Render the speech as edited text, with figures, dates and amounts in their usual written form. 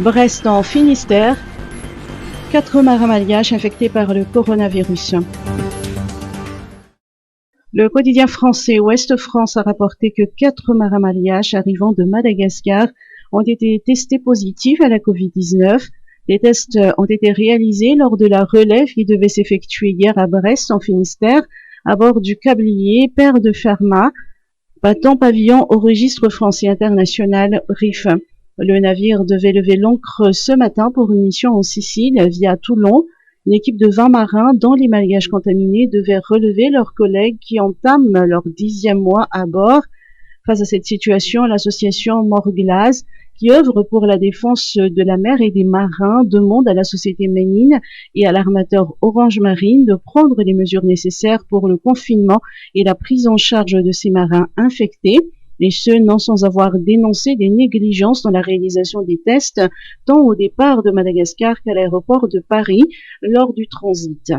Brest en Finistère, 4 marins malgaches infectés par le coronavirus. Le quotidien français Ouest France a rapporté que 4 marins malgaches arrivant de Madagascar ont été testés positifs à la Covid-19. Les tests ont été réalisés lors de la relève qui devait s'effectuer hier à Brest en Finistère à bord du câblier Père de Pharma, battant pavillon au registre français international RIF. Le navire devait lever l'ancre ce matin pour une mission en Sicile via Toulon. Une équipe de 20 marins, dont les malgaches contaminés, devait relever leurs collègues qui entament leur 10e mois à bord. Face à cette situation, l'association Morglaz, qui œuvre pour la défense de la mer et des marins, demande à la société Ménine et à l'armateur Orange Marine de prendre les mesures nécessaires pour le confinement et la prise en charge de ces marins infectés, et ce, non sans avoir dénoncé des négligences dans la réalisation des tests, tant au départ de Madagascar qu'à l'aéroport de Paris lors du transit.